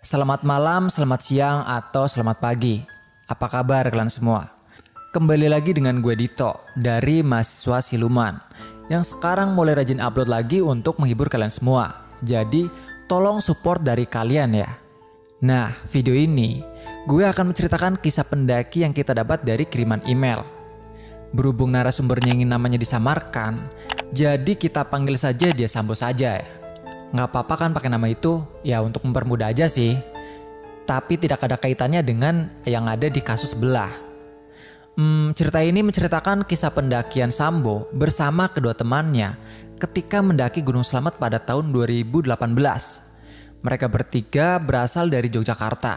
Selamat malam, selamat siang, atau selamat pagi. Apa kabar kalian semua? Kembali lagi dengan gue Dito dari Mahasiswa Siluman yang sekarang mulai rajin upload lagi untuk menghibur kalian semua. Jadi tolong support dari kalian ya. Nah, video ini gue akan menceritakan kisah pendaki yang kita dapat dari kiriman email. Berhubung narasumbernya ingin namanya disamarkan, jadi kita panggil saja dia Sambo saja ya. Nggak apa-apa kan pakai nama itu, ya untuk mempermudah aja sih. Tapi tidak ada kaitannya dengan yang ada di kasus sebelah. Cerita ini menceritakan kisah pendakian Sambo bersama kedua temannya ketika mendaki Gunung Slamet pada tahun 2018. Mereka bertiga berasal dari Yogyakarta,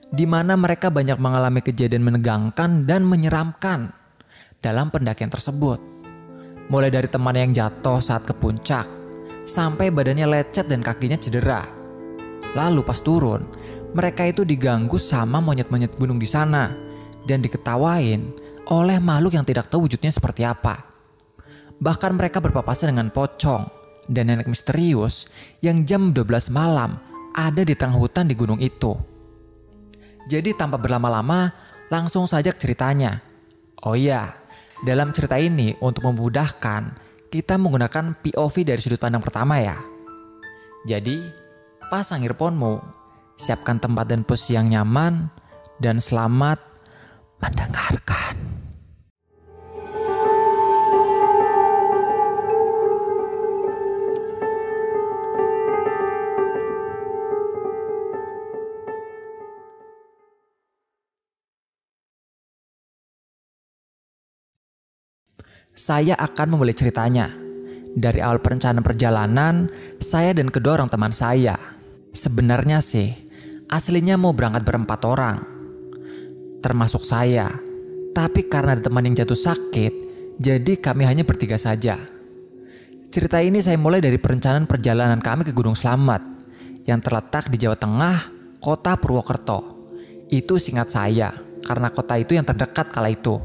di mana mereka banyak mengalami kejadian menegangkan dan menyeramkan dalam pendakian tersebut. Mulai dari teman yang jatuh saat ke puncak, sampai badannya lecet dan kakinya cedera. Lalu pas turun, mereka itu diganggu sama monyet-monyet gunung di sana dan diketawain oleh makhluk yang tidak tahu wujudnya seperti apa. Bahkan mereka berpapasan dengan pocong dan nenek misterius yang jam 12 malam ada di tengah hutan di gunung itu. Jadi tanpa berlama-lama, langsung saja ke ceritanya. Oh iya, dalam cerita ini untuk memudahkan, kita menggunakan POV dari sudut pandang pertama ya. Jadi, pasang earphone-mu, siapkan tempat dan posisi yang nyaman, dan selamat mendengarkan. Saya akan memulai ceritanya. Dari awal perencanaan perjalanan, saya dan kedua orang teman saya. Sebenarnya sih, aslinya mau berangkat berempat orang. Termasuk saya. Tapi karena ada teman yang jatuh sakit, jadi kami hanya bertiga saja. Cerita ini saya mulai dari perencanaan perjalanan kami ke Gunung Slamet, yang terletak di Jawa Tengah, kota Purwokerto. Itu singkat saya, karena kota itu yang terdekat kala itu.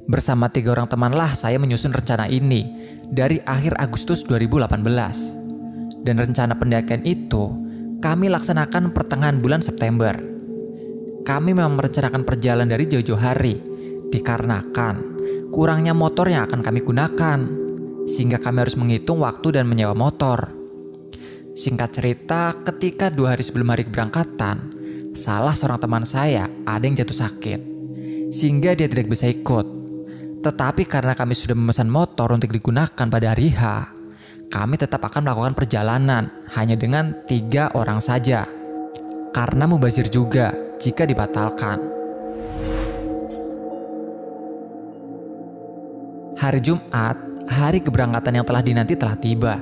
Bersama 3 orang temanlah saya menyusun rencana ini dari akhir Agustus 2018. Dan rencana pendakian itu kami laksanakan pertengahan bulan September. Kami memang merencanakan perjalanan dari jauh-jauh hari dikarenakan kurangnya motor yang akan kami gunakan, sehingga kami harus menghitung waktu dan menyewa motor. Singkat cerita, ketika 2 hari sebelum hari keberangkatan, salah seorang teman saya ada yang jatuh sakit, sehingga dia tidak bisa ikut. Tetapi karena kami sudah memesan motor untuk digunakan pada hari H, kami tetap akan melakukan perjalanan hanya dengan 3 orang saja. Karena mubazir juga jika dibatalkan. Hari Jumat, hari keberangkatan yang telah dinanti telah tiba.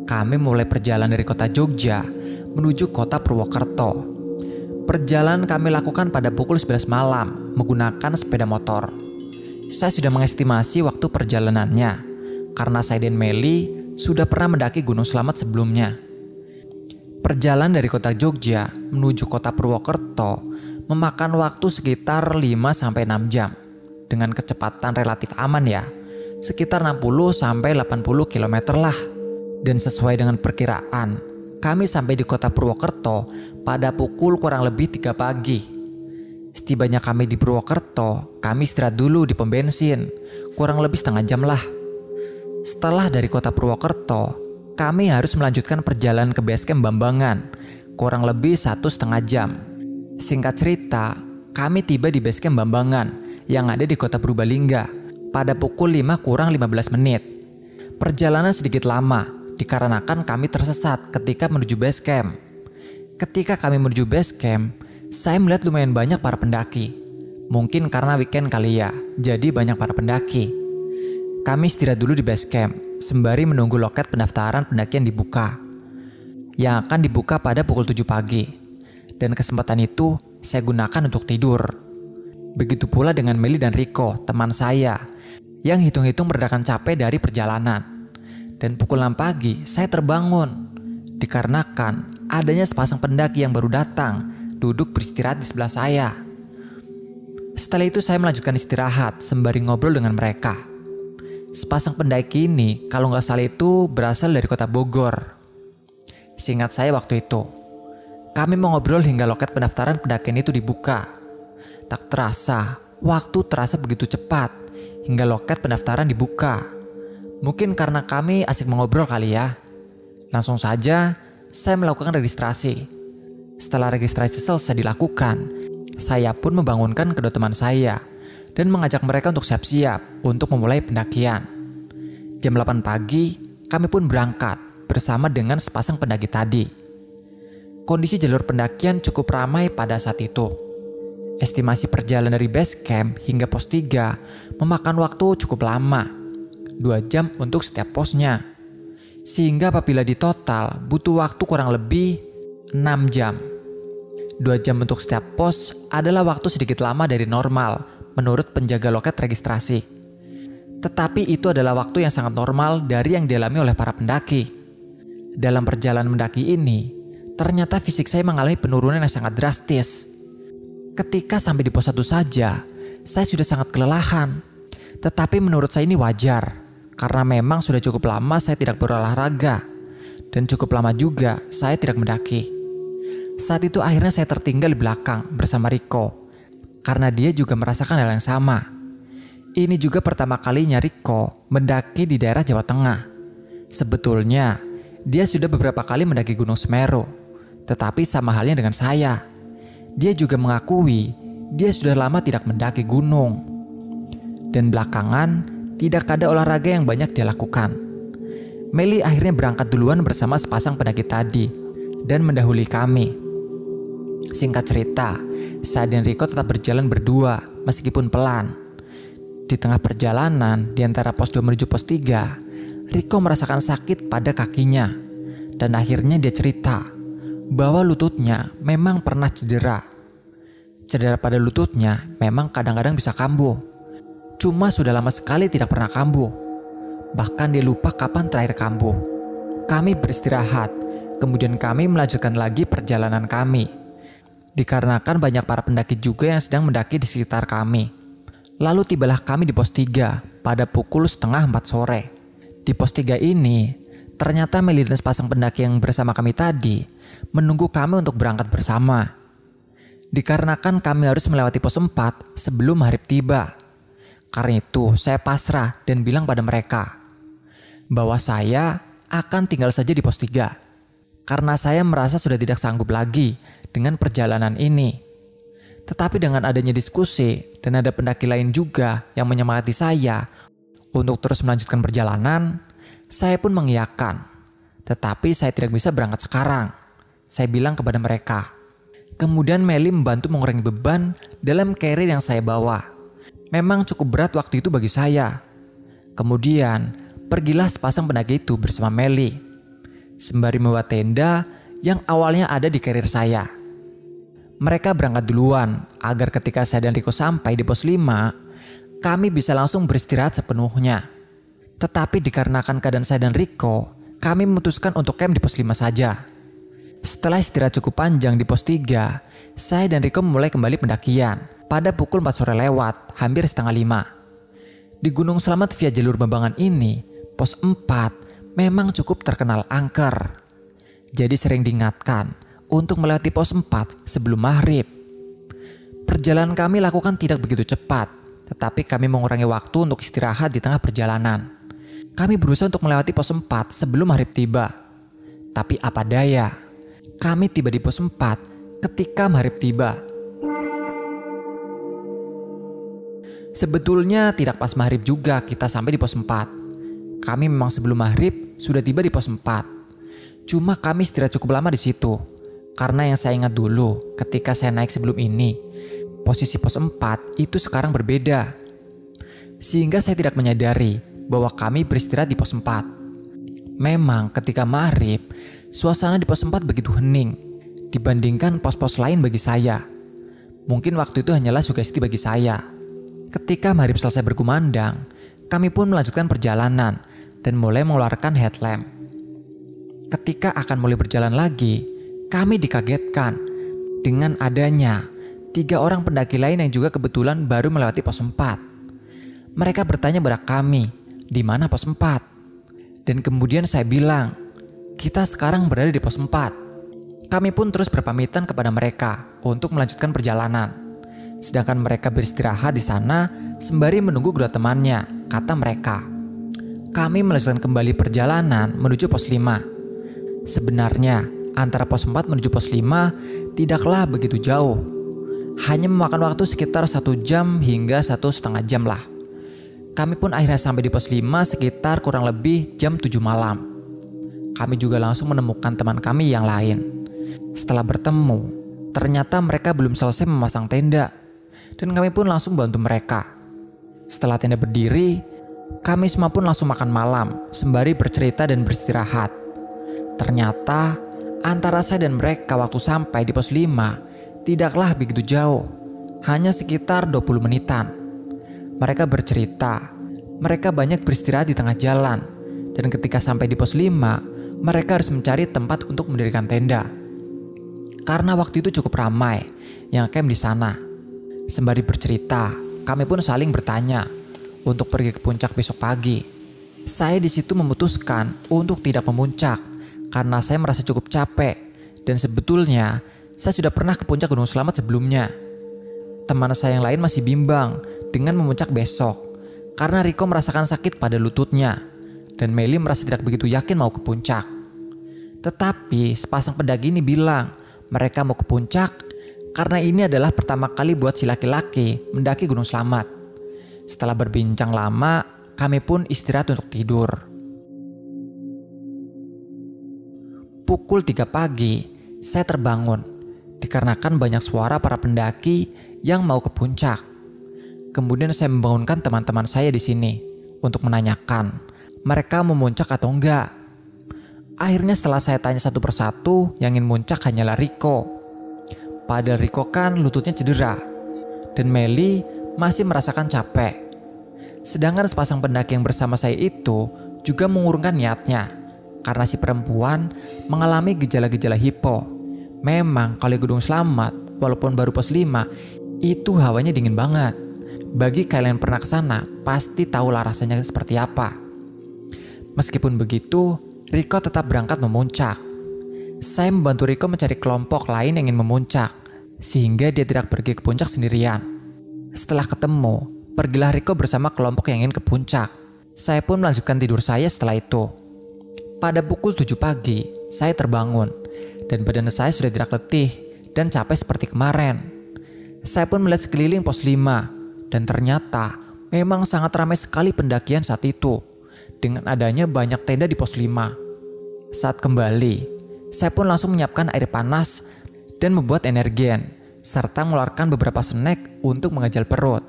Kami mulai perjalanan dari kota Jogja menuju kota Purwokerto. Perjalanan kami lakukan pada pukul 11 malam menggunakan sepeda motor. Saya sudah mengestimasi waktu perjalanannya karena saya dan Meli sudah pernah mendaki Gunung Slamet sebelumnya. Perjalanan dari kota Jogja menuju kota Purwokerto memakan waktu sekitar 5-6 jam dengan kecepatan relatif aman ya, sekitar 60-80 km lah. Dan sesuai dengan perkiraan, kami sampai di kota Purwokerto pada pukul kurang lebih 3 pagi. Setibanya kami di Purwokerto, kami istirahat dulu di pom bensin, kurang lebih setengah jam lah. Setelah dari kota Purwokerto, kami harus melanjutkan perjalanan ke base camp Bambangan, kurang lebih 1,5 jam. Singkat cerita, kami tiba di base camp Bambangan yang ada di kota Purbalingga pada pukul 5 kurang 15 menit. Perjalanan sedikit lama, dikarenakan kami tersesat ketika menuju base camp. Ketika kami menuju base camp, saya melihat lumayan banyak para pendaki. Mungkin karena weekend kali ya, jadi banyak para pendaki. Kami istirahat dulu di base camp, sembari menunggu loket pendaftaran pendakian dibuka, yang akan dibuka pada pukul 7 pagi. Dan kesempatan itu saya gunakan untuk tidur. Begitu pula dengan Meli dan Riko, teman saya, yang hitung-hitung meredakan capek dari perjalanan. Dan pukul 6 pagi saya terbangun, dikarenakan adanya sepasang pendaki yang baru datang duduk beristirahat di sebelah saya. Setelah itu saya melanjutkan istirahat sembari ngobrol dengan mereka. Sepasang pendaki ini kalau nggak salah itu berasal dari kota Bogor. Seingat saya waktu itu, Kami mengobrol hingga loket pendaftaran pendakian itu dibuka. Tak terasa, waktu terasa begitu cepat hingga loket pendaftaran dibuka. Mungkin karena kami asik mengobrol kali ya. Langsung saja saya melakukan registrasi. Setelah registrasi selesai dilakukan, saya pun membangunkan kedua teman saya dan mengajak mereka untuk siap-siap untuk memulai pendakian. Jam 8 pagi, kami pun berangkat bersama dengan sepasang pendaki tadi. Kondisi jalur pendakian cukup ramai pada saat itu. Estimasi perjalanan dari base camp hingga pos 3 memakan waktu cukup lama, 2 jam untuk setiap posnya. Sehingga apabila di total butuh waktu kurang lebih 6 jam. 2 jam untuk setiap pos adalah waktu sedikit lama dari normal menurut penjaga loket registrasi. Tetapi itu adalah waktu yang sangat normal dari yang dialami oleh para pendaki. Dalam perjalanan mendaki ini, ternyata fisik saya mengalami penurunan yang sangat drastis. Ketika sampai di pos 1 saja, saya sudah sangat kelelahan. Tetapi menurut saya ini wajar, karena memang sudah cukup lama saya tidak berolahraga. Dan cukup lama juga saya tidak mendaki. Saat itu akhirnya saya tertinggal di belakang bersama Riko, karena dia juga merasakan hal yang sama. Ini juga pertama kalinya Riko mendaki di daerah Jawa Tengah. Sebetulnya, dia sudah beberapa kali mendaki Gunung Semeru, tetapi sama halnya dengan saya. Dia juga mengakui dia sudah lama tidak mendaki gunung. Dan belakangan, tidak ada olahraga yang banyak dia lakukan. Meli akhirnya berangkat duluan bersama sepasang pendaki tadi dan mendahului kami. Singkat cerita, saya dan Riko tetap berjalan berdua meskipun pelan. Di tengah perjalanan di antara pos 2 menuju pos 3, Riko merasakan sakit pada kakinya. Dan akhirnya dia cerita bahwa lututnya memang pernah cedera. Cedera pada lututnya memang kadang-kadang bisa kambuh. Cuma sudah lama sekali tidak pernah kambuh. Bahkan dia lupa kapan terakhir kambuh. Kami beristirahat, kemudian kami melanjutkan lagi perjalanan kami. Dikarenakan banyak para pendaki juga yang sedang mendaki di sekitar kami. Lalu tibalah kami di pos 3 pada pukul 3:30 sore. Di pos 3 ini, ternyata Meli dan sepasang pendaki yang bersama kami tadi menunggu kami untuk berangkat bersama. Dikarenakan kami harus melewati pos 4 sebelum maghrib tiba. Karena itu saya pasrah dan bilang pada mereka bahwa saya akan tinggal saja di pos 3. Karena saya merasa sudah tidak sanggup lagi dengan perjalanan ini. Tetapi dengan adanya diskusi dan ada pendaki lain juga yang menyemangati saya untuk terus melanjutkan perjalanan, saya pun mengiyakan. Tetapi saya tidak bisa berangkat sekarang, saya bilang kepada mereka. Kemudian Meli membantu mengurangi beban dalam carrier yang saya bawa. Memang cukup berat waktu itu bagi saya. Kemudian pergilah sepasang pendaki itu bersama Meli, sembari membawa tenda yang awalnya ada di carrier saya. Mereka berangkat duluan agar ketika saya dan Riko sampai di pos 5, kami bisa langsung beristirahat sepenuhnya. Tetapi dikarenakan keadaan saya dan Riko, kami memutuskan untuk camp di pos 5 saja. Setelah istirahat cukup panjang di pos 3, saya dan Riko memulai kembali pendakian pada pukul 4 sore lewat, hampir 4:30. Di Gunung Selamat via jalur Bambangan ini, pos 4 memang cukup terkenal angker. Jadi sering diingatkan untuk melewati pos 4 sebelum maghrib. Perjalanan kami lakukan tidak begitu cepat, tetapi kami mengurangi waktu untuk istirahat di tengah perjalanan. Kami berusaha untuk melewati pos 4 sebelum maghrib tiba. Tapi apa daya, kami tiba di pos 4 ketika maghrib tiba. Sebetulnya tidak pas maghrib juga kita sampai di pos 4. Kami memang sebelum maghrib sudah tiba di pos 4. Cuma kami istirahat cukup lama di situ. Karena yang saya ingat dulu ketika saya naik sebelum ini, posisi pos 4 itu sekarang berbeda. Sehingga saya tidak menyadari bahwa kami beristirahat di pos 4. Memang ketika maghrib, suasana di pos 4 begitu hening dibandingkan pos-pos lain bagi saya. Mungkin waktu itu hanyalah sugesti bagi saya. Ketika maghrib selesai berkumandang, kami pun melanjutkan perjalanan dan mulai mengeluarkan headlamp. Ketika akan mulai berjalan lagi, kami dikagetkan dengan adanya 3 orang pendaki lain yang juga kebetulan baru melewati pos 4. Mereka bertanya kepada kami, di mana pos 4? Dan kemudian saya bilang, kita sekarang berada di pos 4. Kami pun terus berpamitan kepada mereka untuk melanjutkan perjalanan. Sedangkan mereka beristirahat di sana sembari menunggu kedua temannya, kata mereka. Kami melanjutkan kembali perjalanan menuju pos 5. Sebenarnya antara pos 4 menuju pos 5 tidaklah begitu jauh. Hanya memakan waktu sekitar 1 jam hingga 1,5 jam lah. Kami pun akhirnya sampai di pos 5 sekitar kurang lebih jam 7 malam. Kami juga langsung menemukan teman kami yang lain. Setelah bertemu, ternyata mereka belum selesai memasang tenda. Dan kami pun langsung bantu mereka. Setelah tenda berdiri, kami semua pun langsung makan malam sembari bercerita dan beristirahat. Ternyata antara saya dan mereka waktu sampai di pos 5 tidaklah begitu jauh, hanya sekitar 20 menitan. Mereka bercerita, mereka banyak beristirahat di tengah jalan, dan ketika sampai di pos 5, mereka harus mencari tempat untuk mendirikan tenda. Karena waktu itu cukup ramai yang camp di sana. Sembari bercerita, kami pun saling bertanya untuk pergi ke puncak besok pagi. Saya di situ memutuskan untuk tidak memuncak karena saya merasa cukup capek, dan sebetulnya saya sudah pernah ke puncak Gunung Slamet sebelumnya. Teman saya yang lain masih bimbang dengan memuncak besok karena Riko merasakan sakit pada lututnya dan Meli merasa tidak begitu yakin mau ke puncak. Tetapi sepasang pendaki ini bilang mereka mau ke puncak karena ini adalah pertama kali buat si laki-laki mendaki Gunung Slamet. Setelah berbincang lama, kami pun istirahat untuk tidur. Pukul 3 pagi, saya terbangun dikarenakan banyak suara para pendaki yang mau ke puncak. Kemudian saya membangunkan teman-teman saya di sini untuk menanyakan mereka mau muncak atau enggak. Akhirnya setelah saya tanya satu persatu, yang ingin muncak hanyalah Riko. Padahal Riko kan lututnya cedera dan Meli masih merasakan capek. Sedangkan sepasang pendaki yang bersama saya itu juga mengurungkan niatnya karena si perempuan mengalami gejala-gejala hipo. Memang kalau Gunung Slamet walaupun baru pos 5 itu hawanya dingin banget. Bagi kalian yang pernah ke sana pasti tahulah rasanya seperti apa. Meskipun begitu, Riko tetap berangkat memuncak. Saya membantu Riko mencari kelompok lain yang ingin memuncak, sehingga dia tidak pergi ke puncak sendirian. Setelah ketemu, pergilah Riko bersama kelompok yang ingin ke puncak. Saya pun melanjutkan tidur saya setelah itu. Pada pukul 7 pagi, saya terbangun, dan badan saya sudah tidak letih dan capek seperti kemarin. Saya pun melihat sekeliling pos 5, dan ternyata memang sangat ramai sekali pendakian saat itu, dengan adanya banyak tenda di pos 5. Saat kembali, saya pun langsung menyiapkan air panas dan membuat energen, serta mengeluarkan beberapa snack untuk mengejal perut.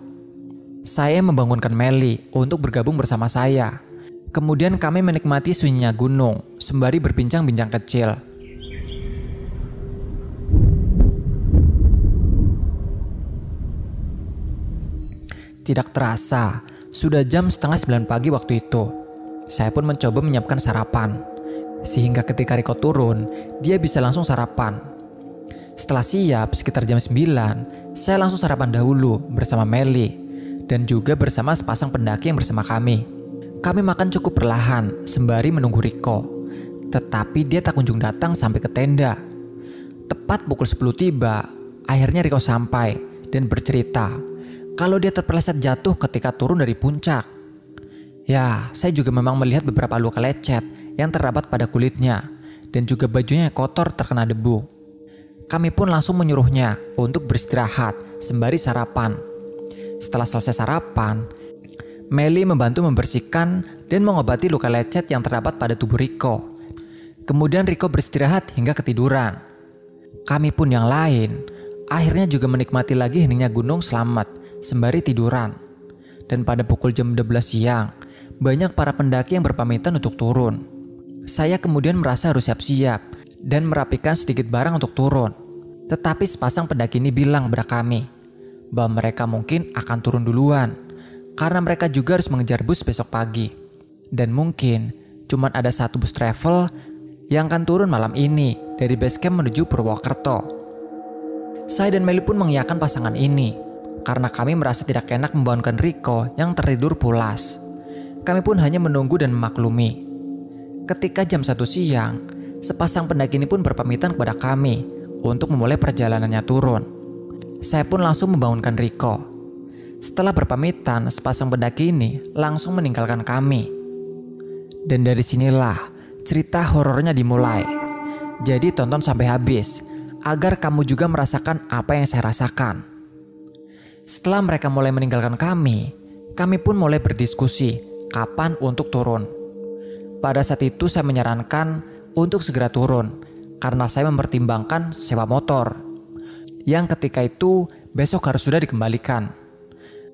Saya membangunkan Meli untuk bergabung bersama saya. Kemudian kami menikmati sunyinya gunung, sembari berbincang-bincang kecil. Tidak terasa, sudah jam 8:30 pagi waktu itu. Saya pun mencoba menyiapkan sarapan. Sehingga ketika Riko turun, dia bisa langsung sarapan. Setelah siap sekitar jam 9, saya langsung sarapan dahulu bersama Meli dan juga bersama sepasang pendaki yang bersama kami. Kami makan cukup perlahan sembari menunggu Riko. Tetapi dia tak kunjung datang sampai ke tenda. Tepat pukul 10 tiba, akhirnya Riko sampai dan bercerita kalau dia terpeleset jatuh ketika turun dari puncak. Ya, saya juga memang melihat beberapa luka lecet yang terdapat pada kulitnya dan juga bajunya yang kotor terkena debu. Kami pun langsung menyuruhnya untuk beristirahat sembari sarapan. Setelah selesai sarapan, Meli membantu membersihkan dan mengobati luka lecet yang terdapat pada tubuh Riko. Kemudian Riko beristirahat hingga ketiduran. Kami pun yang lain akhirnya juga menikmati lagi heningnya Gunung Slamet sembari tiduran. Dan pada pukul jam 12 siang, banyak para pendaki yang berpamitan untuk turun. Saya kemudian merasa harus siap-siap dan merapikan sedikit barang untuk turun. Tetapi sepasang pendaki ini bilang kepada kami bahwa mereka mungkin akan turun duluan karena mereka juga harus mengejar bus besok pagi. Dan mungkin cuma ada satu bus travel yang akan turun malam ini dari base camp menuju Purwokerto. Saya dan Meli pun mengiyakan pasangan ini karena kami merasa tidak enak membangunkan Riko yang tertidur pulas. Kami pun hanya menunggu dan memaklumi. Ketika jam 1 siang, Sepasang pendaki ini pun berpamitan kepada kami untuk memulai perjalanannya turun. Saya pun langsung membangunkan Riko. Setelah berpamitan, sepasang pendaki ini langsung meninggalkan kami. Dan dari sinilah cerita horornya dimulai. Jadi tonton sampai habis agar kamu juga merasakan apa yang saya rasakan. Setelah mereka mulai meninggalkan kami pun mulai berdiskusi kapan untuk turun. Pada saat itu saya menyarankan untuk segera turun karena saya mempertimbangkan sewa motor yang ketika itu besok harus sudah dikembalikan.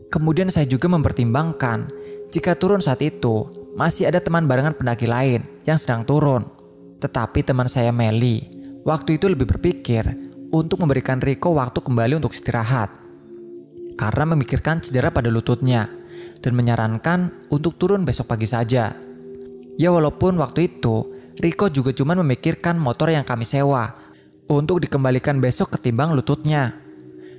Kemudian saya juga mempertimbangkan jika turun saat itu masih ada teman barengan pendaki lain yang sedang turun. Tetapi teman saya Meli waktu itu lebih berpikir untuk memberikan Riko waktu kembali untuk istirahat karena memikirkan cedera pada lututnya dan menyarankan untuk turun besok pagi saja. Ya walaupun waktu itu Riko juga cuma memikirkan motor yang kami sewa untuk dikembalikan besok ketimbang lututnya.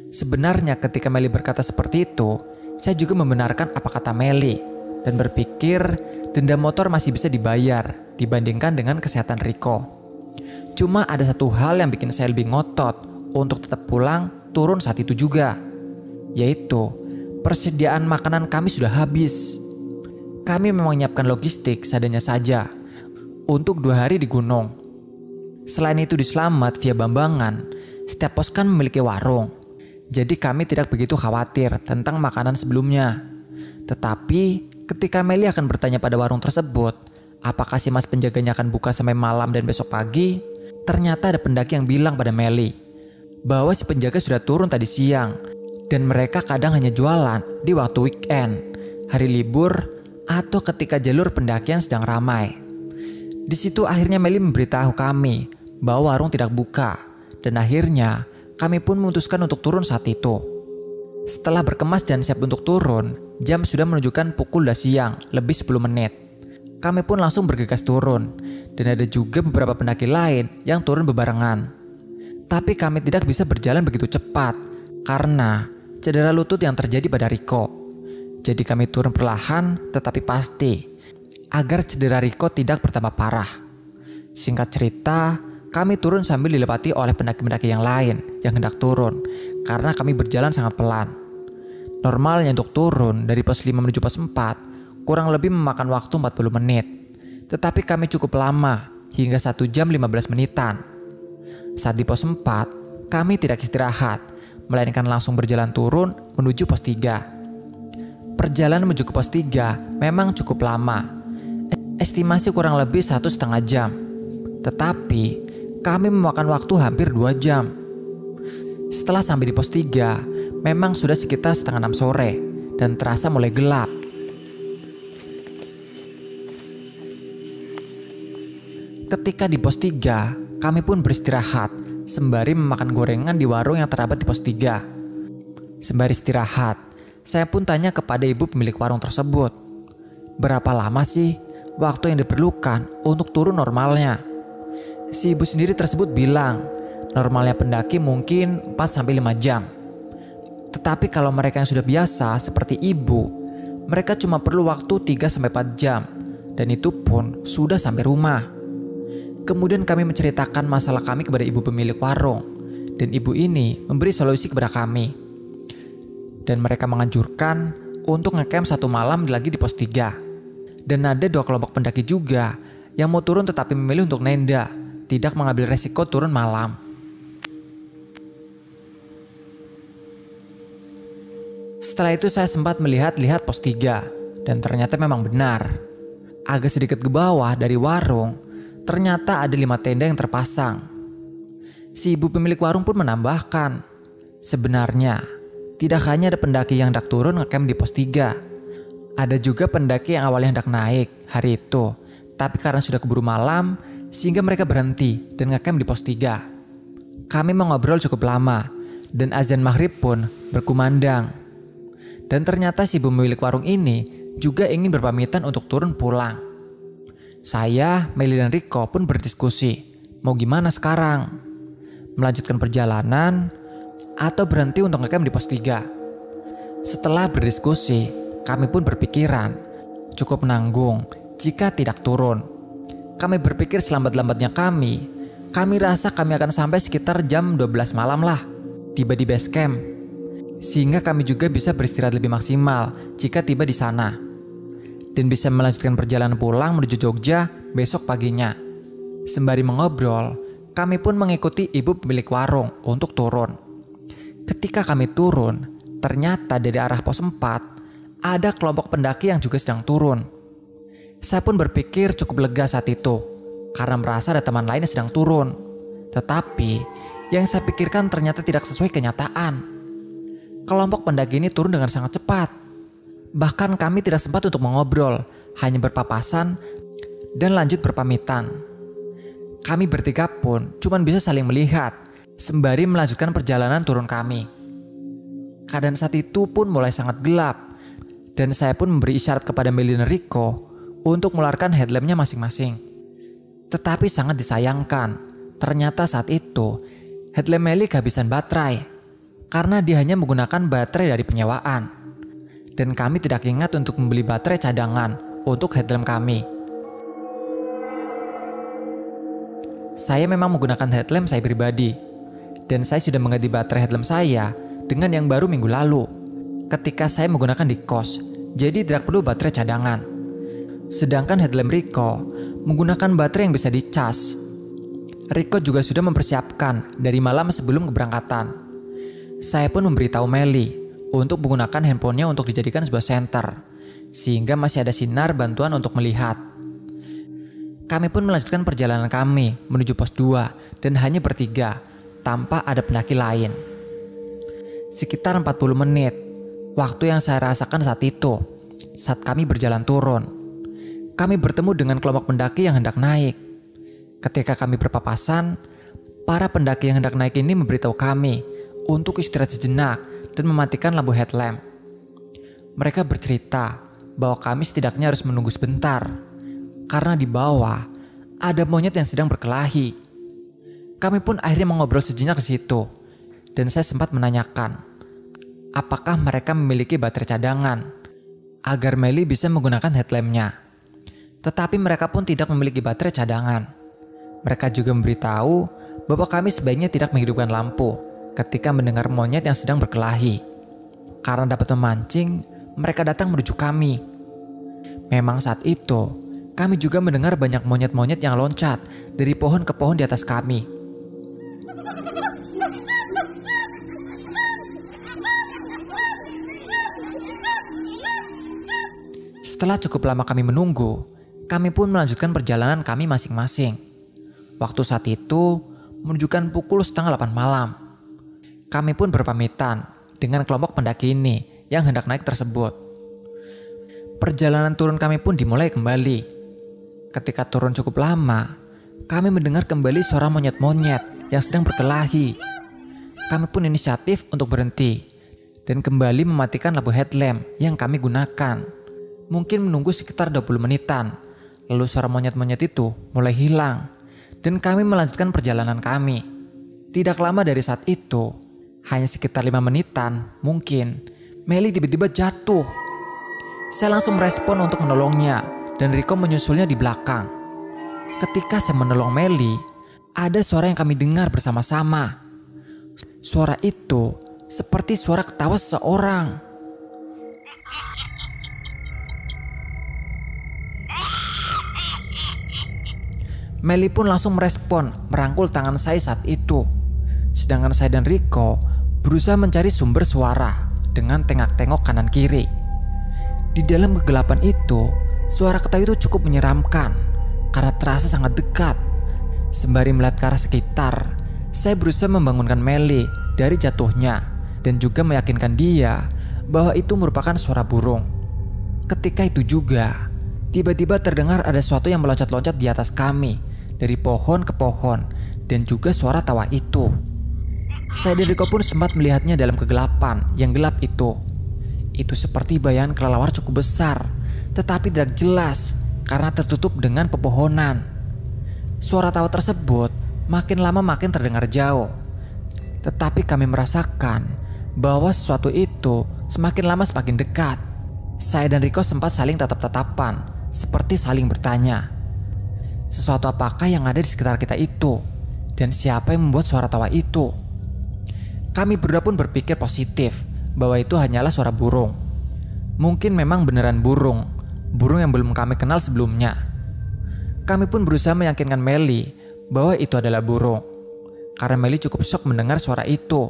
Sebenarnya ketika Meli berkata seperti itu, saya juga membenarkan apa kata Meli dan berpikir denda motor masih bisa dibayar dibandingkan dengan kesehatan Riko. Cuma ada satu hal yang bikin saya lebih ngotot untuk tetap pulang turun saat itu juga, yaitu persediaan makanan kami sudah habis. Kami memang menyiapkan logistik seadanya saja untuk 2 hari di gunung. Selain itu di Slamet via Bambangan, setiap pos kan memiliki warung. Jadi kami tidak begitu khawatir tentang makanan sebelumnya. Tetapi ketika Meli akan bertanya pada warung tersebut, apakah si mas penjaganya akan buka sampai malam dan besok pagi, ternyata ada pendaki yang bilang pada Meli bahwa si penjaga sudah turun tadi siang dan mereka kadang hanya jualan di waktu weekend, hari libur, atau ketika jalur pendakian sedang ramai. Di situ akhirnya Meli memberitahu kami bahwa warung tidak buka dan akhirnya kami pun memutuskan untuk turun saat itu. Setelah berkemas dan siap untuk turun, jam sudah menunjukkan pukul 2 siang lebih 10 menit. Kami pun langsung bergegas turun dan ada juga beberapa pendaki lain yang turun bebarengan. Tapi kami tidak bisa berjalan begitu cepat karena cedera lutut yang terjadi pada Riko. Jadi kami turun perlahan tetapi pasti agar cedera Riko tidak bertambah parah. Singkat cerita, kami turun sambil dilepati oleh pendaki-pendaki yang lain yang hendak turun karena kami berjalan sangat pelan. Normalnya untuk turun dari pos 5 menuju pos 4 kurang lebih memakan waktu 40 menit. Tetapi kami cukup lama hingga 1 jam 15 menitan. Saat di pos 4, kami tidak istirahat, melainkan langsung berjalan turun menuju pos 3. Perjalanan menuju ke pos 3 memang cukup lama. Estimasi kurang lebih 1,5 jam. Tetapi kami memakan waktu hampir 2 jam. Setelah sampai di pos 3, memang sudah sekitar 5:30 sore dan terasa mulai gelap. Ketika di pos 3, kami pun beristirahat sembari memakan gorengan di warung yang terdapat di pos 3. Sembari istirahat, saya pun tanya kepada ibu pemilik warung tersebut, berapa lama sih waktu yang diperlukan untuk turun normalnya? Si ibu sendiri tersebut bilang, normalnya pendaki mungkin 4-5 jam. Tetapi kalau mereka yang sudah biasa seperti ibu, mereka cuma perlu waktu 3-4 jam. Dan itu pun sudah sampai rumah. Kemudian kami menceritakan masalah kami kepada ibu pemilik warung. Dan ibu ini memberi solusi kepada kami. Dan mereka menganjurkan untuk ngecamp 1 malam lagi di pos 3. Dan ada 2 kelompok pendaki juga yang mau turun tetapi memilih untuk nenda, tidak mengambil resiko turun malam. Setelah itu saya sempat melihat-lihat pos 3 dan ternyata memang benar. Agak sedikit ke bawah dari warung, ternyata ada 5 tenda yang terpasang. Si ibu pemilik warung pun menambahkan, sebenarnya tidak hanya ada pendaki yang hendak turun ngecamp di pos 3. Ada juga pendaki yang awalnya hendak naik hari itu, tapi karena sudah keburu malam, sehingga mereka berhenti dan ngecamp di pos 3. Kami mengobrol cukup lama, dan azan maghrib pun berkumandang. Dan ternyata si ibu pemilik warung ini juga ingin berpamitan untuk turun pulang. Saya, Meli dan Riko pun berdiskusi, mau gimana sekarang? Melanjutkan perjalanan atau berhenti untuk ngecamp di pos 3? Setelah berdiskusi, kami pun berpikiran cukup menanggung jika tidak turun. Kami berpikir selambat-lambatnya kami rasa kami akan sampai sekitar jam 12 malam lah, tiba di base camp. Sehingga kami juga bisa beristirahat lebih maksimal jika tiba di sana. Dan bisa melanjutkan perjalanan pulang menuju Jogja besok paginya. Sembari mengobrol, kami pun mengikuti ibu pemilik warung untuk turun. Ketika kami turun, ternyata dari arah pos 4 ada kelompok pendaki yang juga sedang turun. Saya pun berpikir cukup lega saat itu karena merasa ada teman lain yang sedang turun. Tetapi yang saya pikirkan ternyata tidak sesuai kenyataan. Kelompok pendaki ini turun dengan sangat cepat. Bahkan kami tidak sempat untuk mengobrol, hanya berpapasan dan lanjut berpamitan. Kami bertiga pun cuma bisa saling melihat sembari melanjutkan perjalanan turun kami. Keadaan saat itu pun mulai sangat gelap dan saya pun memberi isyarat kepada Melly dan Rico untuk mengeluarkan headlampnya masing-masing. Tetapi sangat disayangkan, ternyata saat itu headlamp Melly kehabisan baterai karena dia hanya menggunakan baterai dari penyewaan. Dan kami tidak ingat untuk membeli baterai cadangan untuk headlamp kami. Saya memang menggunakan headlamp saya pribadi, dan saya sudah mengganti baterai headlamp saya dengan yang baru minggu lalu ketika saya menggunakan di kos, jadi tidak perlu baterai cadangan. Sedangkan headlamp Rico menggunakan baterai yang bisa dicas. Rico juga sudah mempersiapkan dari malam sebelum keberangkatan. Saya pun memberitahu Melly untuk menggunakan handphonenya untuk dijadikan sebuah senter, sehingga masih ada sinar bantuan untuk melihat. Kami pun melanjutkan perjalanan kami menuju pos 2 dan hanya bertiga, tanpa ada pendaki lain. Sekitar 40 menit, waktu yang saya rasakan saat itu, saat kami berjalan turun. Kami bertemu dengan kelompok pendaki yang hendak naik. Ketika kami berpapasan, para pendaki yang hendak naik ini memberitahu kami untuk istirahat sejenak dan mematikan lampu headlamp. Mereka bercerita bahwa kami setidaknya harus menunggu sebentar karena di bawah ada monyet yang sedang berkelahi. Kami pun akhirnya mengobrol sejenak di situ dan saya sempat menanyakan apakah mereka memiliki baterai cadangan agar Melly bisa menggunakan headlampnya. Tetapi mereka pun tidak memiliki baterai cadangan. Mereka juga memberitahu bahwa kami sebaiknya tidak menghidupkan lampu ketika mendengar monyet yang sedang berkelahi. Karena dapat memancing, mereka datang menuju kami. Memang saat itu, kami juga mendengar banyak monyet-monyet yang loncat dari pohon ke pohon di atas kami. Setelah cukup lama kami menunggu, kami pun melanjutkan perjalanan kami masing-masing. Waktu saat itu menunjukkan pukul 7:30 malam. Kami pun berpamitan dengan kelompok pendaki ini yang hendak naik tersebut. Perjalanan turun kami pun dimulai kembali. Ketika turun cukup lama, kami mendengar kembali suara monyet-monyet yang sedang berkelahi. Kami pun inisiatif untuk berhenti dan kembali mematikan lampu headlamp yang kami gunakan. Mungkin menunggu sekitar 20 menitan, lalu suara monyet-monyet itu mulai hilang dan kami melanjutkan perjalanan kami. Tidak lama dari saat itu, hanya sekitar 5 menitan mungkin, Melly tiba-tiba jatuh. Saya langsung merespon untuk menolongnya dan Rico menyusulnya di belakang. Ketika saya menolong Melly, ada suara yang kami dengar bersama-sama. Suara itu seperti suara ketawa seseorang. Melly pun langsung merespon merangkul tangan saya saat itu. Sedangkan saya dan Rico berusaha mencari sumber suara dengan tengok-tengok kanan kiri. Di dalam kegelapan itu, suara ketawa itu cukup menyeramkan karena terasa sangat dekat. Sembari melihat ke arah sekitar, saya berusaha membangunkan Melly dari jatuhnya dan juga meyakinkan dia bahwa itu merupakan suara burung. Ketika itu juga, tiba-tiba terdengar ada sesuatu yang meloncat-loncat di atas kami dari pohon ke pohon dan juga suara tawa itu. Saya dan Rico pun sempat melihatnya dalam kegelapan yang gelap itu. Itu seperti bayangan kelelawar cukup besar, tetapi tidak jelas karena tertutup dengan pepohonan. Suara tawa tersebut makin lama makin terdengar jauh. Tetapi kami merasakan bahwa sesuatu itu semakin lama semakin dekat. Saya dan Rico sempat saling tatap-tatapan, seperti saling bertanya. Sesuatu apakah yang ada di sekitar kita itu? Dan siapa yang membuat suara tawa itu? Kami berdua pun berpikir positif bahwa itu hanyalah suara burung. Mungkin memang beneran burung yang belum kami kenal sebelumnya. Kami pun berusaha meyakinkan Melly bahwa itu adalah burung, karena Melly cukup syok mendengar suara itu.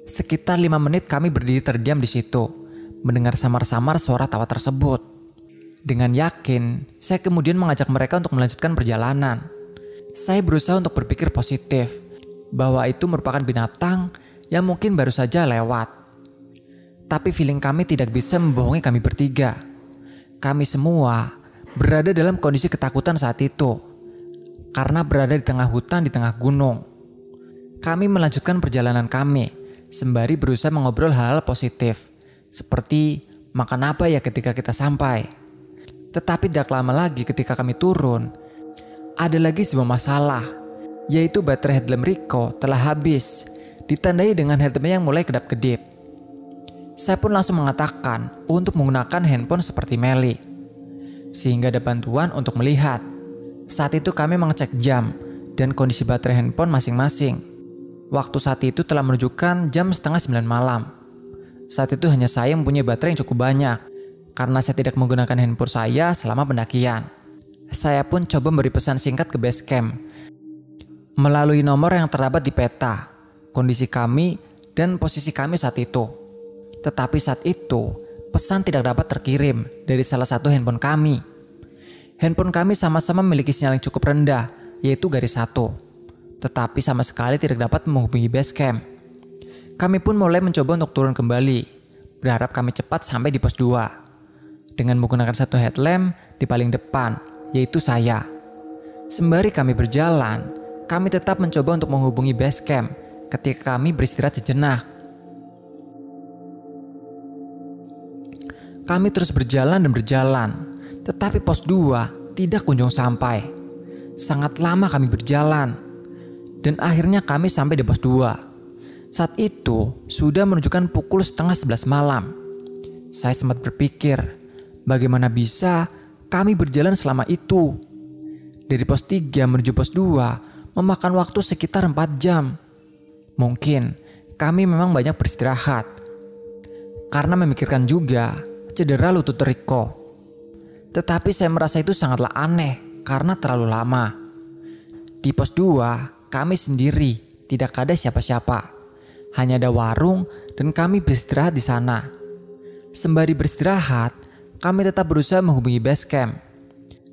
Sekitar 5 menit kami berdiri terdiam di situ, mendengar samar-samar suara tawa tersebut. Dengan yakin, saya kemudian mengajak mereka untuk melanjutkan perjalanan. Saya berusaha untuk berpikir positif, bahwa itu merupakan binatang yang mungkin baru saja lewat. Tapi feeling kami tidak bisa membohongi kami bertiga. Kami semua berada dalam kondisi ketakutan saat itu, karena berada di tengah hutan di tengah gunung. Kami melanjutkan perjalanan kami, sembari berusaha mengobrol hal-hal positif, seperti makan apa ya ketika kita sampai. Tetapi tidak lama lagi ketika kami turun, ada lagi sebuah masalah, yaitu baterai headlamp Rico telah habis, ditandai dengan headlamp yang mulai kedap-kedip. Saya pun langsung mengatakan untuk menggunakan handphone seperti Melly, sehingga ada bantuan untuk melihat. Saat itu kami mengecek jam dan kondisi baterai handphone masing-masing. Waktu saat itu telah menunjukkan jam 8:30 malam. Saat itu hanya saya yang mempunyai baterai yang cukup banyak, karena saya tidak menggunakan handphone saya selama pendakian. Saya pun coba memberi pesan singkat ke base camp melalui nomor yang terdapat di peta, kondisi kami dan posisi kami saat itu. Tetapi saat itu, pesan tidak dapat terkirim dari salah satu handphone kami. Handphone kami sama-sama memiliki sinyal yang cukup rendah, yaitu garis 1. Tetapi sama sekali tidak dapat menghubungi base camp. Kami pun mulai mencoba untuk turun kembali, berharap kami cepat sampai di pos 2. Dengan menggunakan satu headlamp di paling depan, yaitu saya. Sembari kami berjalan, kami tetap mencoba untuk menghubungi base camp ketika kami beristirahat sejenak. Kami terus berjalan dan berjalan, tetapi pos 2 tidak kunjung sampai. Sangat lama kami berjalan, dan akhirnya kami sampai di pos 2. Saat itu sudah menunjukkan pukul 10:30 malam. Saya sempat berpikir, bagaimana bisa kami berjalan selama itu? Dari pos 3 menuju pos 2 memakan waktu sekitar 4 jam. Mungkin kami memang banyak beristirahat, karena memikirkan juga cedera lutut Rico. Tetapi saya merasa itu sangatlah aneh karena terlalu lama. Di pos 2 kami sendiri, tidak ada siapa-siapa. Hanya ada warung dan kami beristirahat di sana. Sembari beristirahat, kami tetap berusaha menghubungi base camp.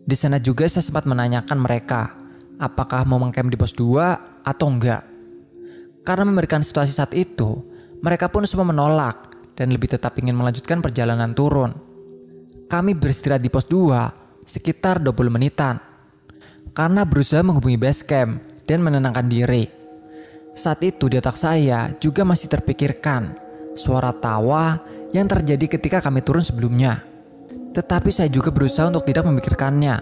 Di sana juga saya sempat menanyakan mereka, apakah mau mengcamp di pos 2 atau enggak. Karena memberikan situasi saat itu, mereka pun semua menolak dan lebih tetap ingin melanjutkan perjalanan turun. Kami beristirahat di pos 2 sekitar 20 menitan, karena berusaha menghubungi base camp dan menenangkan diri. Saat itu di otak saya juga masih terpikirkan suara tawa yang terjadi ketika kami turun sebelumnya. Tetapi saya juga berusaha untuk tidak memikirkannya.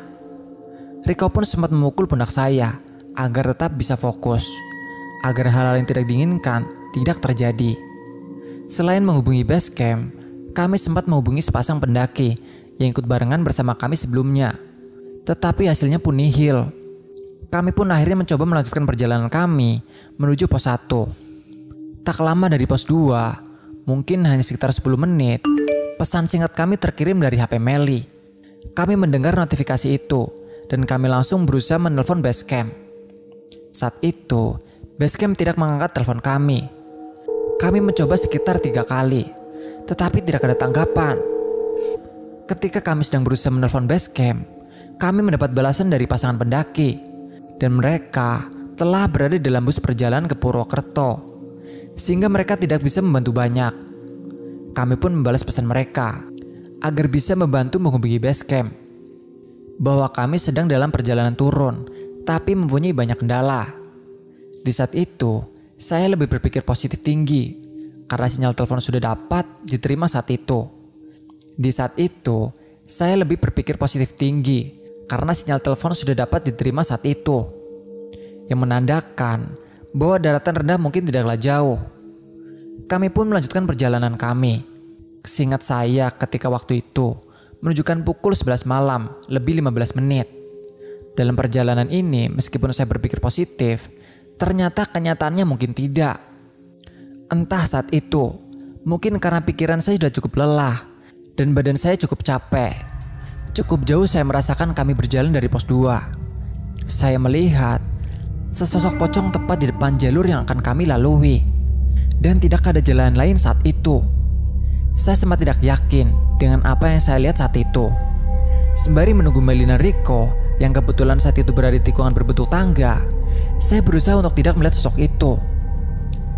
Rico pun sempat memukul pundak saya agar tetap bisa fokus, agar hal-hal yang tidak diinginkan tidak terjadi. Selain menghubungi base camp, kami sempat menghubungi sepasang pendaki yang ikut barengan bersama kami sebelumnya. Tetapi hasilnya pun nihil. Kami pun akhirnya mencoba melanjutkan perjalanan kami menuju pos 1. Tak lama dari pos 2, mungkin hanya sekitar 10 menit, pesan singkat kami terkirim dari HP Melly. Kami mendengar notifikasi itu dan kami langsung berusaha menelpon base camp. Saat itu, base camp tidak mengangkat telepon kami. Kami mencoba sekitar 3 kali, tetapi tidak ada tanggapan. Ketika kami sedang berusaha menelpon base camp, kami mendapat balasan dari pasangan pendaki, dan mereka telah berada dalam bus perjalanan ke Purwokerto, sehingga mereka tidak bisa membantu banyak. Kami pun membalas pesan mereka agar bisa membantu menghubungi base camp, bahwa kami sedang dalam perjalanan turun tapi mempunyai banyak kendala. Di saat itu saya lebih berpikir positif tinggi karena sinyal telepon sudah dapat diterima saat itu. Di saat itu saya lebih berpikir positif tinggi karena sinyal telepon sudah dapat diterima saat itu, yang menandakan bahwa daratan rendah mungkin tidaklah jauh. Kami pun melanjutkan perjalanan kami. Seingat saya ketika waktu itu menunjukkan pukul 11 malam lebih 15 menit. Dalam perjalanan ini, meskipun saya berpikir positif, ternyata kenyataannya mungkin tidak. Entah saat itu, mungkin karena pikiran saya sudah cukup lelah dan badan saya cukup capek. Cukup jauh saya merasakan kami berjalan dari pos 2. Saya melihat sesosok pocong tepat di depan jalur yang akan kami lalui. Dan tidak ada jalan lain saat itu. Saya sempat tidak yakin dengan apa yang saya lihat saat itu. Sembari menunggu Melly dan Rico yang kebetulan saat itu berada di tikungan berbentuk tangga, saya berusaha untuk tidak melihat sosok itu.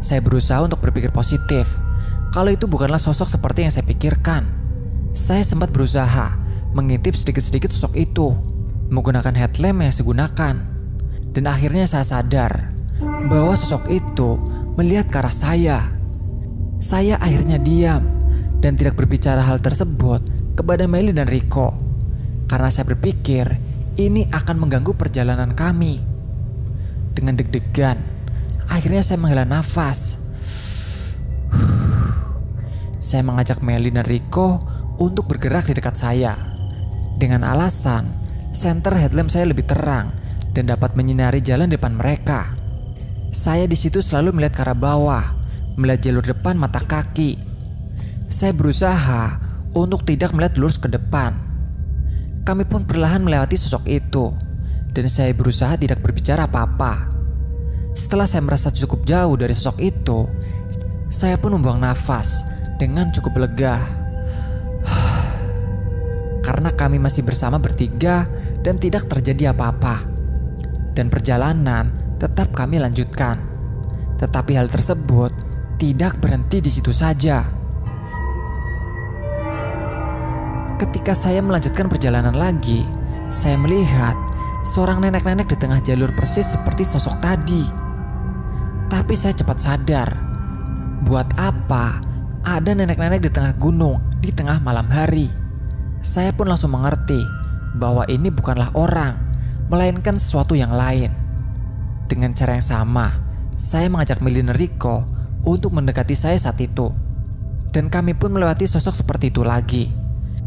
Saya berusaha untuk berpikir positif kalau itu bukanlah sosok seperti yang saya pikirkan. Saya sempat berusaha mengintip sedikit-sedikit sosok itu menggunakan headlamp yang saya gunakan. Dan akhirnya saya sadar bahwa sosok itu melihat ke arah saya. Saya akhirnya diam dan tidak berbicara hal tersebut kepada Melly dan Rico, karena saya berpikir ini akan mengganggu perjalanan kami. Dengan deg-degan, akhirnya saya menghela nafas. Saya mengajak Melly dan Rico untuk bergerak di dekat saya dengan alasan senter headlamp saya lebih terang dan dapat menyinari jalan depan mereka. Saya di situ selalu melihat ke arah bawah, melihat jalur depan mata kaki. Saya berusaha untuk tidak melihat lurus ke depan. Kami pun perlahan melewati sosok itu, dan saya berusaha tidak berbicara apa-apa. Setelah saya merasa cukup jauh dari sosok itu, saya pun membuang nafas dengan cukup lega. Karena kami masih bersama bertiga dan tidak terjadi apa-apa. Dan perjalanan tetap kami lanjutkan. Tetapi hal tersebut tidak berhenti di situ saja. Ketika saya melanjutkan perjalanan lagi, saya melihat seorang nenek-nenek di tengah jalur persis seperti sosok tadi. Tapi saya cepat sadar, buat apa ada nenek-nenek di tengah gunung di tengah malam hari? Saya pun langsung mengerti bahwa ini bukanlah orang, melainkan sesuatu yang lain. Dengan cara yang sama, saya mengajak Melly dan Rico untuk mendekati saya saat itu. Dan kami pun melewati sosok seperti itu lagi.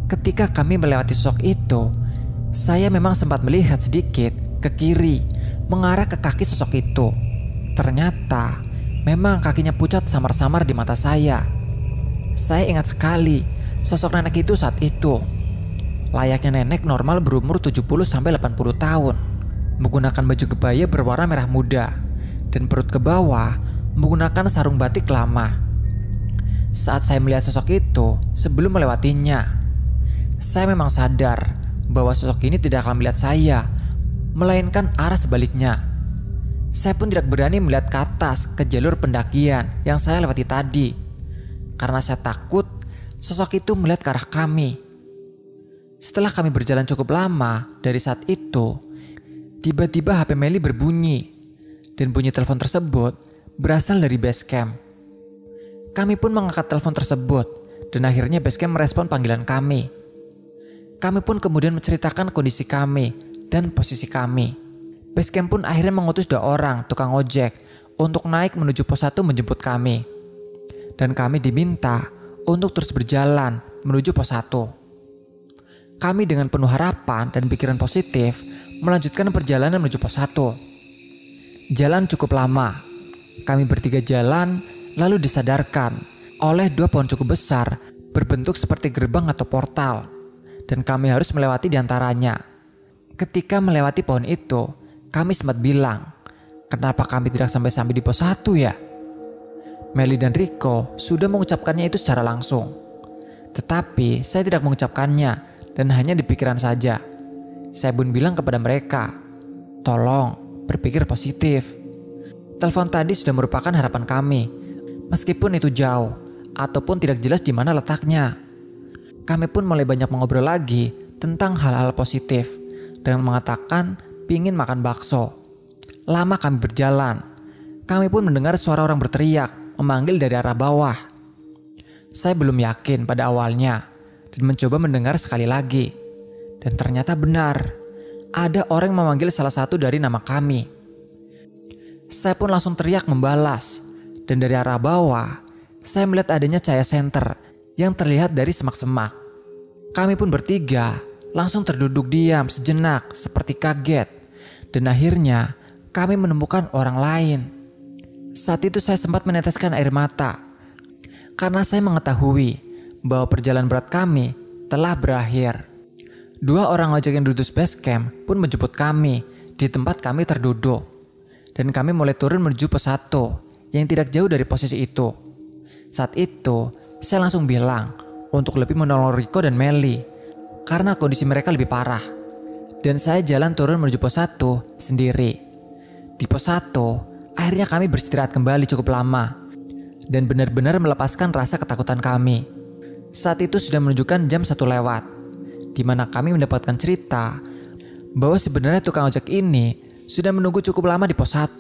Ketika kami melewati sosok itu, saya memang sempat melihat sedikit ke kiri, mengarah ke kaki sosok itu. Ternyata memang kakinya pucat samar-samar di mata saya. Saya ingat sekali sosok nenek itu saat itu. Layaknya nenek normal berumur 70-80 tahun, menggunakan baju kebaya berwarna merah muda, dan perut ke bawah menggunakan sarung batik lama. Saat saya melihat sosok itu sebelum melewatinya, saya memang sadar bahwa sosok ini tidak akan melihat saya, melainkan arah sebaliknya. Saya pun tidak berani melihat ke atas ke jalur pendakian yang saya lewati tadi, karena saya takut sosok itu melihat ke arah kami. Setelah kami berjalan cukup lama dari saat itu, tiba-tiba HP Melly berbunyi, dan bunyi telepon tersebut berasal dari base camp. Kami pun mengangkat telepon tersebut, dan akhirnya base camp merespon panggilan kami. Kami pun kemudian menceritakan kondisi kami dan posisi kami. Basecamp pun akhirnya mengutus 2 orang tukang ojek untuk naik menuju pos 1 menjemput kami. Dan kami diminta untuk terus berjalan menuju pos 1. Kami dengan penuh harapan dan pikiran positif melanjutkan perjalanan menuju pos 1. Jalan cukup lama. Kami bertiga jalan lalu disadarkan oleh 2 pohon cukup besar berbentuk seperti gerbang atau portal. Dan kami harus melewati di antaranya. Ketika melewati pohon itu, kami sempat bilang, kenapa kami tidak sampai-sampai di pos 1 ya? Melly dan Rico sudah mengucapkannya itu secara langsung. Tetapi saya tidak mengucapkannya dan hanya di pikiran saja. Saya pun bilang kepada mereka, tolong berpikir positif. Telepon tadi sudah merupakan harapan kami, meskipun itu jauh ataupun tidak jelas di mana letaknya. Kami pun mulai banyak mengobrol lagi tentang hal-hal positif dengan mengatakan pingin makan bakso. Lama kami berjalan, kami pun mendengar suara orang berteriak memanggil dari arah bawah. Saya belum yakin pada awalnya dan mencoba mendengar sekali lagi. Dan ternyata benar, ada orang yang memanggil salah satu dari nama kami. Saya pun langsung teriak membalas, dan dari arah bawah saya melihat adanya cahaya senter yang terlihat dari semak-semak. Kami pun bertiga langsung terduduk diam sejenak seperti kaget Dan akhirnya kami menemukan orang lain. Saat itu saya sempat meneteskan air mata karena saya mengetahui bahwa perjalanan berat kami telah berakhir. 2 orang ojek yang duduk base camp pun menjemput kami di tempat kami terduduk. Dan kami mulai turun menuju pos 1 yang tidak jauh dari posisi itu. Saat itu saya langsung bilang untuk lebih menolong Rico dan Meli karena kondisi mereka lebih parah. Dan saya jalan turun menuju pos 1 sendiri. Di pos 1 akhirnya kami beristirahat kembali cukup lama dan benar-benar melepaskan rasa ketakutan kami. Saat itu sudah menunjukkan jam 1 lewat, di mana kami mendapatkan cerita bahwa sebenarnya tukang ojek ini sudah menunggu cukup lama di pos 1.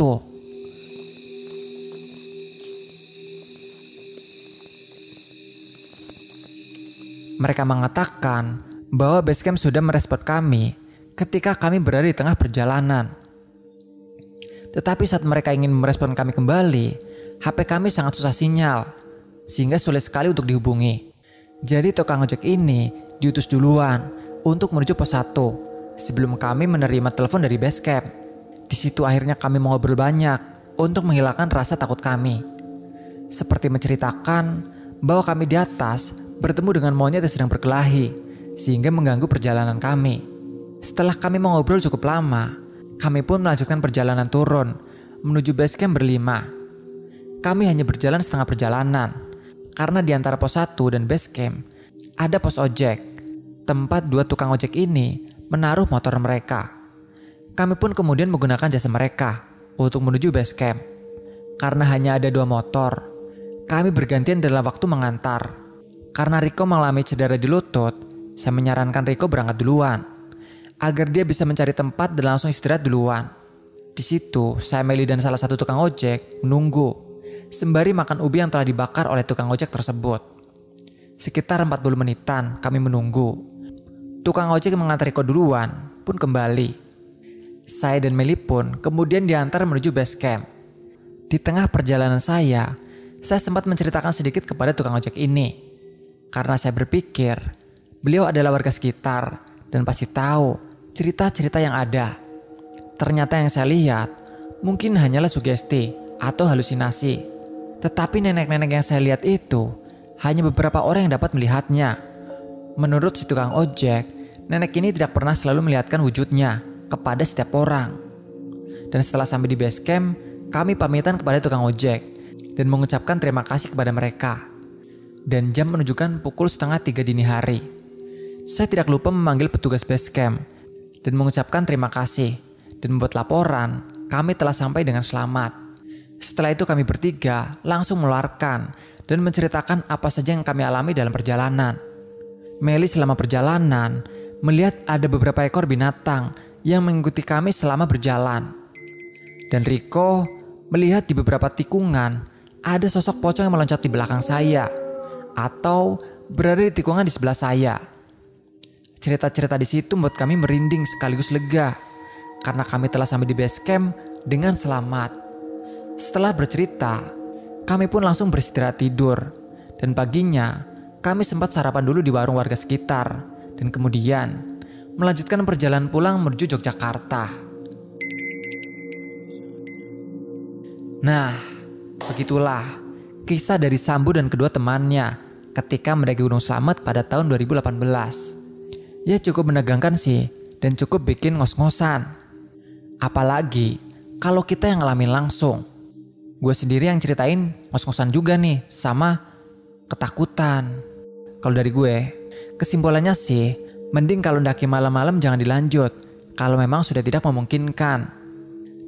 Mereka mengatakan bahwa basecamp sudah merespon kami ketika kami berada di tengah perjalanan. Tetapi saat mereka ingin merespon kami kembali, HP kami sangat susah sinyal, sehingga sulit sekali untuk dihubungi. Jadi tukang ojek ini diutus duluan untuk menuju pos 1 sebelum kami menerima telepon dari basecamp. Di situ akhirnya kami mengobrol banyak untuk menghilangkan rasa takut kami. Seperti menceritakan bahwa kami di atas bertemu dengan monyet yang sedang berkelahi sehingga mengganggu perjalanan kami. Setelah kami mengobrol cukup lama, kami pun melanjutkan perjalanan turun menuju basecamp berlima. Kami hanya berjalan setengah perjalanan karena di antara pos 1 dan basecamp ada pos ojek, tempat 2 tukang ojek ini menaruh motor mereka. Kami pun kemudian menggunakan jasa mereka untuk menuju basecamp. Karena hanya ada 2 motor, kami bergantian dalam waktu mengantar. Karena Rico mengalami cedera di lutut, saya menyarankan Rico berangkat duluan agar dia bisa mencari tempat dan langsung istirahat duluan. Di situ, saya, Meli dan salah satu tukang ojek menunggu sembari makan ubi yang telah dibakar oleh tukang ojek tersebut. Sekitar 40 menitan kami menunggu. Tukang ojek yang mengantar Rico duluan pun kembali. Saya dan Meli pun kemudian diantar menuju base camp. Di tengah perjalanan saya sempat menceritakan sedikit kepada tukang ojek ini. Karena saya berpikir beliau adalah warga sekitar dan pasti tahu cerita-cerita yang ada. Ternyata yang saya lihat mungkin hanyalah sugesti atau halusinasi. Tetapi nenek-nenek yang saya lihat itu hanya beberapa orang yang dapat melihatnya. Menurut si tukang ojek, nenek ini tidak pernah selalu melihatkan wujudnya kepada setiap orang. Dan setelah sampai di base camp, kami pamitan kepada tukang ojek dan mengucapkan terima kasih kepada mereka. Dan jam menunjukkan pukul 2:30 dini hari. Saya tidak lupa memanggil petugas base camp dan mengucapkan terima kasih dan membuat laporan kami telah sampai dengan selamat. Setelah itu kami bertiga langsung meluarkan dan menceritakan apa saja yang kami alami dalam perjalanan. Meli selama perjalanan melihat ada beberapa ekor binatang yang mengikuti kami selama berjalan. Dan Rico melihat di beberapa tikungan ada sosok pocong yang meloncat di belakang saya atau berada di tikungan di sebelah saya. Cerita-cerita di situ membuat kami merinding sekaligus lega karena kami telah sampai di base camp dengan selamat. Setelah bercerita, kami pun langsung beristirahat tidur dan paginya kami sempat sarapan dulu di warung warga sekitar dan kemudian melanjutkan perjalanan pulang menuju Yogyakarta. Nah, begitulah kisah dari Sambu dan kedua temannya ketika mendaki Gunung Slamet pada tahun 2018. Ya cukup menegangkan sih dan cukup bikin ngos-ngosan. Apalagi kalau kita yang ngalamin langsung. Gue sendiri yang ceritain ngos-ngosan juga nih sama ketakutan. Kalau dari gue, kesimpulannya sih mending kalau ndaki malam-malam jangan dilanjut kalau memang sudah tidak memungkinkan.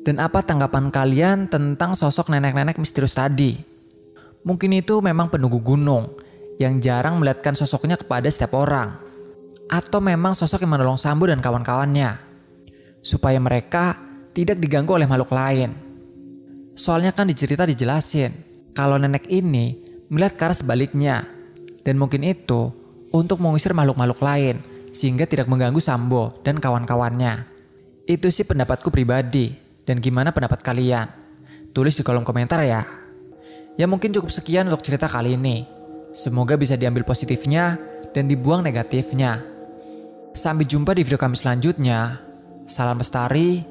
Dan apa tanggapan kalian tentang sosok nenek-nenek misterius tadi? Mungkin itu memang penunggu gunung yang jarang melihatkan sosoknya kepada setiap orang. Atau memang sosok yang menolong Sambu dan kawan-kawannya supaya mereka tidak diganggu oleh makhluk lain. Soalnya kan dijelasin kalau nenek ini melihat ke arah sebaliknya. Dan mungkin itu untuk mengusir makhluk-makhluk lain sehingga tidak mengganggu Sambo dan kawan-kawannya. Itu sih pendapatku pribadi. Dan gimana pendapat kalian? Tulis di kolom komentar ya. Ya mungkin cukup sekian untuk cerita kali ini. Semoga bisa diambil positifnya dan dibuang negatifnya. Sampai jumpa di video kami selanjutnya. Salam lestari,